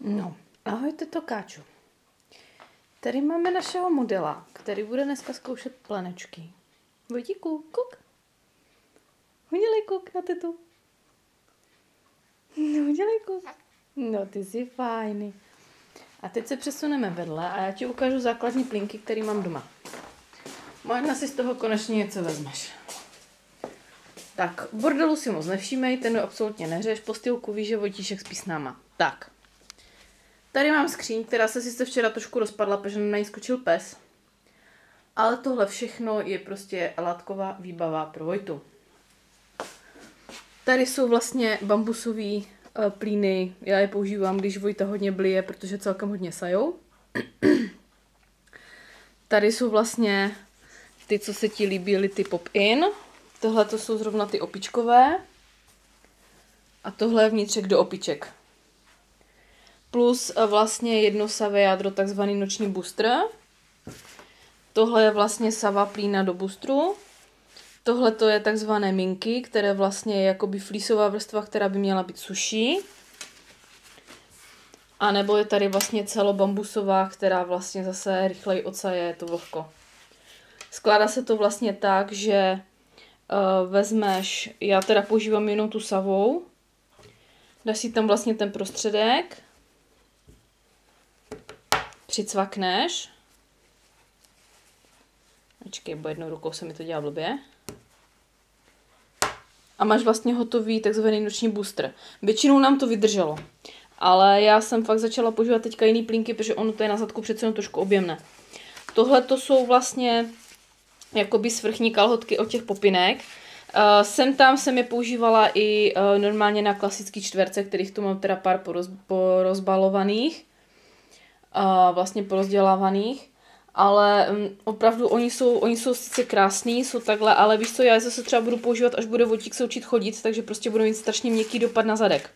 No, ahojte Tokáču. Tady máme našeho modela, který bude dneska zkoušet planečky. Vojtíku, kouk. Udělej kouk na tetu. No, udělej kouk. No, ty jsi fajný. A teď se přesuneme vedle a já ti ukážu základní plínky, které mám doma. Možná si z toho konečně něco vezmeš. Tak, bordelu si moc nevšímej, ten absolutně neřeš, postýlku víš, že Vojtíšek spí s náma. Tak. Tady mám skříň, která se sice včera trošku rozpadla, protože na ní skočil pes. Ale tohle všechno je prostě látková výbava pro Vojtu. Tady jsou vlastně bambusové plíny. Já je používám, když Vojta hodně blije, protože celkem hodně sajou. Tady jsou vlastně ty, co se ti líbily, ty pop-in. Tohle to jsou zrovna ty opičkové. A tohle je vnitřek do opiček. Plus vlastně jedno savé jádro, takzvaný noční booster. Tohle je vlastně sava plína do boostru. Tohle to je takzvané minky, které vlastně je jakoby flísová vrstva, která by měla být suší. A nebo je tady vlastně celobambusová, která vlastně zase rychleji odsaje to vlhko. Skládá se to vlastně tak, že vezmeš, já teda používám jenom tu savou, dáš si tam vlastně ten prostředek, přicvakneš. Počkej, bo jednou rukou se mi to dělá blbě. A máš vlastně hotový takzvaný noční booster. Většinou nám to vydrželo. Ale já jsem fakt začala používat teďka jiný plínky, protože ono to je na zadku přece jenom trošku objemné. Tohle to jsou vlastně jakoby svrchní kalhotky od těch popinek. Sem tam jsem je používala i normálně na klasický čtverce, kterých tu mám teda pár porozbalovaných. Vlastně porozdělávaných. Ale opravdu oni jsou sice krásný, jsou takhle, ale víš co, já je zase třeba budu používat, až bude Vojtík se učit chodit, takže prostě budu mít strašně měkký dopad na zadek.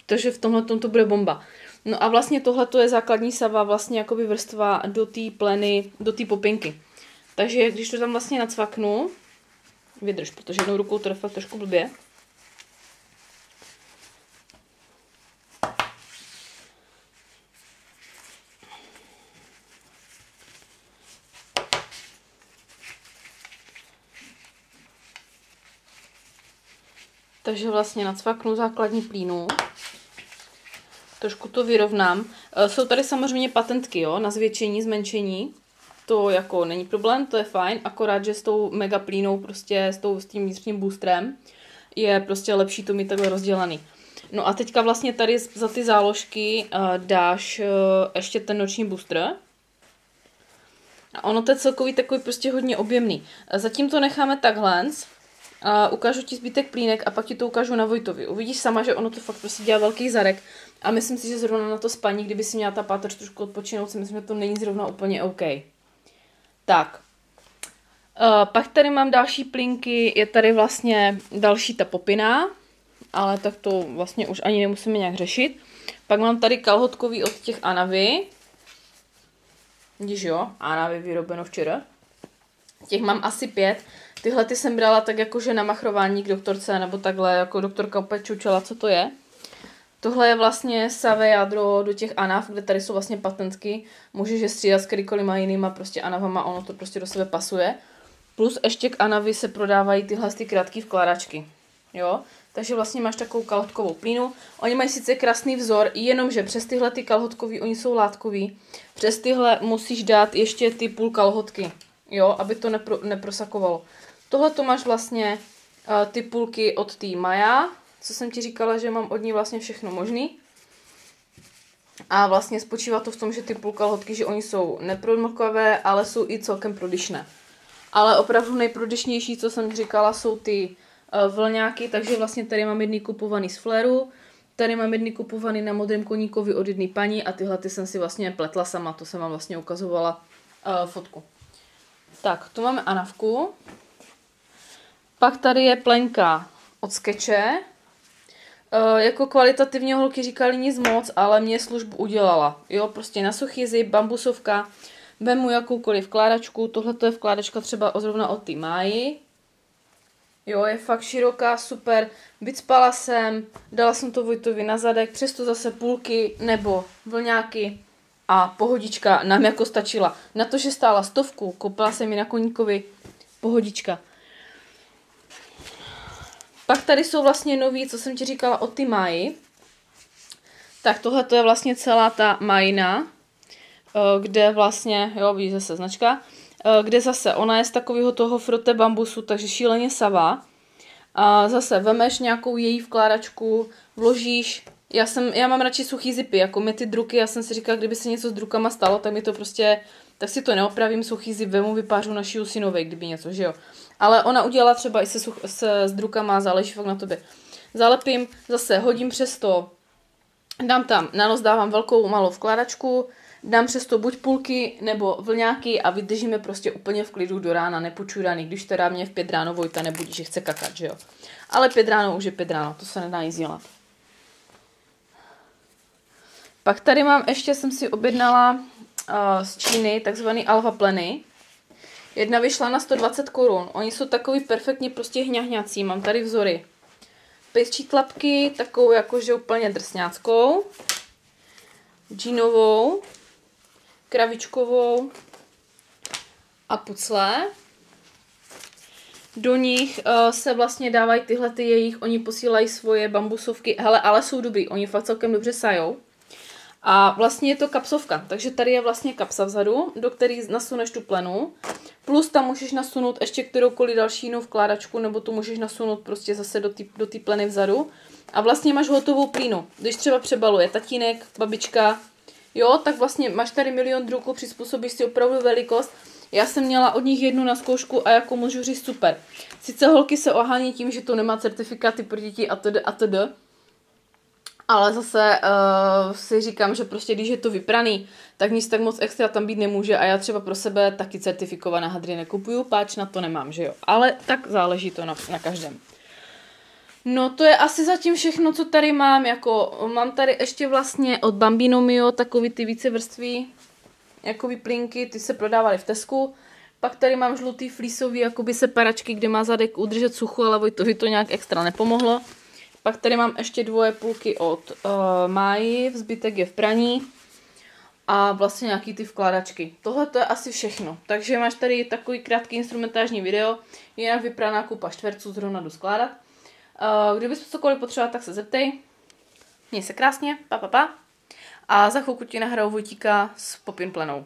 Protože v tomhle to bude bomba. No a vlastně tohle je základní sava, vlastně jakoby vrstva do té pleny, do té popinky. Takže když to tam vlastně nacvaknu, vydrž, protože jednou rukou to je fakt trošku blbě. Takže vlastně nacvaknu základní plínu. Trošku to vyrovnám. Jsou tady samozřejmě patentky, jo, na zvětšení, zmenšení. To jako není problém, to je fajn, akorát, že s tou mega plínou, prostě s tím vnitřním boostrem, je prostě lepší to mít takhle rozdělaný. No a teďka vlastně tady za ty záložky dáš ještě ten noční booster. A ono to je celkový takový prostě hodně objemný. Zatím to necháme takhle. Ukážu ti zbytek plínek a pak ti to ukážu na Vojtovi. Uvidíš sama, že ono to fakt prostě dělá velký zadek. A myslím si, že zrovna na to spaní, kdyby si měla ta páteř trošku odpočinout, si myslím, že to není zrovna úplně OK. Tak. Pak tady mám další plínky, je tady vlastně další ta popina, ale tak to vlastně už ani nemusíme nějak řešit. Pak mám tady kalhotkový od těch Anavy. Vidíš jo, Anavy vyrobeno včera. Těch mám asi 5. Tyhle ty jsem brala tak jakože na machrování k doktorce, nebo takhle, jako doktorka opět čučela, co to je. Tohle je vlastně savé jádro do těch anav, kde tady jsou vlastně patentky. Můžeš je střídat s kterýkoliv jinýma prostě anavama, ono to prostě do sebe pasuje. Plus ještě k anavy se prodávají tyhle ty krátké vkládačky. Jo? Takže vlastně máš takovou kalhotkovou plínu. Oni mají sice krásný vzor, jenomže přes tyhle ty kalhotkový, oni jsou látkový. Přes tyhle musíš dát ještě ty půl kalhotky, jo? Aby to neprosakovalo. Tohle to máš vlastně ty půlky od té Maja, co jsem ti říkala, že mám od ní vlastně všechno možný. A vlastně spočívá to v tom, že ty půl kalhotky, že oni jsou nepromlkavé, ale jsou i celkem prodyšné. Ale opravdu nejprodyšnější, co jsem říkala, jsou ty vlňáky, takže vlastně tady mám jedný kupovaný z Fléru, tady mám jedný kupovaný na modrém koníkovi od jedné paní a tyhle ty jsem si vlastně pletla sama, to jsem vám vlastně ukazovala fotku. Tak, tu máme Anavku. Pak tady je plenka od Skeče. Jako kvalitativně holky říkali nic moc, ale mě službu udělala. Jo, prostě na suchý zip, bambusovka. Vemu jakoukoliv vkládačku. Tohle je vkládačka třeba zrovna od té Máji. Jo, je fakt široká, super. Vycpala jsem, dala jsem to Vojtovi na zadek, přesto zase půlky nebo vlňáky a pohodička nám jako stačila. Na to, že stála 100, koupila jsem ji na Koníkovi, pohodička. Pak tady jsou vlastně nový, co jsem ti říkala o ty máji. Tak tohle to je vlastně celá ta majina, kde vlastně, jo, víš zase značka, kde zase ona je z takového toho frote bambusu, takže šíleně savá. A zase vemeš nějakou její vkládačku, vložíš, já mám radši suchý zipy, jako my ty druky, já jsem si říkala, kdyby se něco s drukama stalo, tak mi to prostě, tak si to neopravím, suchý zip vemu, vypářu, našiju si novej, kdyby něco, že jo. Ale ona udělala třeba i s drukama, záleží fakt na tobě. Zalepím, zase hodím přes to, dám tam, na nos dávám velkou malou vkládačku, dám přes to buď půlky nebo vlňáky a vydržíme prostě úplně v klidu do rána, nepočuraný, když teda mě v 5 ráno Vojta nebudí, že chce kakat, že jo. Ale 5 ráno už je 5 ráno, to se nedá nic dělat. Pak tady mám, ještě jsem si objednala z Číny takzvaný alva pleny. Jedna vyšla na 120 korun. Oni jsou takový perfektně prostě hňahňací. Mám tady vzory. Pejsčí tlapky, takovou jakože úplně drsňáckou. Džínovou. Kravičkovou. A pucle. Do nich se vlastně dávají tyhle ty jejich, oni posílají svoje bambusovky. Hele, ale jsou dobrý, oni fakt celkem dobře sajou. A vlastně je to kapsovka, takže tady je vlastně kapsa vzadu, do které nasuneš tu plenu. Plus tam můžeš nasunout ještě kteroukoliv další jinou vkládačku, nebo to můžeš nasunout prostě zase do té pleny vzadu. A vlastně máš hotovou plínu. Když třeba přebaluje tatínek, babička, jo, tak vlastně máš tady milion druků, přizpůsobíš si opravdu velikost. Já jsem měla od nich jednu na zkoušku a jako můžu říct super. Sice holky se ohání tím, že to nemá certifikáty pro děti atd. Ale zase si říkám, že prostě když je to vypraný, tak nic tak moc extra tam být nemůže a já třeba pro sebe taky certifikované hadry nekupuju, páč na to nemám, že jo. Ale tak záleží to na každém. No to je asi zatím všechno, co tady mám, jako mám tady ještě vlastně od Bambino Mio takový ty vícevrství, jakoby plínky, ty se prodávaly v Tesku. Pak tady mám žlutý flísový jakoby separačky, kde má zadek udržet suchu, ale Vojtovi to nějak extra nepomohlo. Pak tady mám ještě 2 půlky od Máji, zbytek je v praní a vlastně nějaký ty vkládačky. Tohle to je asi všechno. Takže máš tady takový krátký instrumentážní video, jinak vypraná kupa čtverců, zrovna jdu skládat. Kdybys cokoliv potřeboval, tak se zeptej. Měj se krásně, pa. A za chvilku ti nahraju Vojtíka s Popin plenou.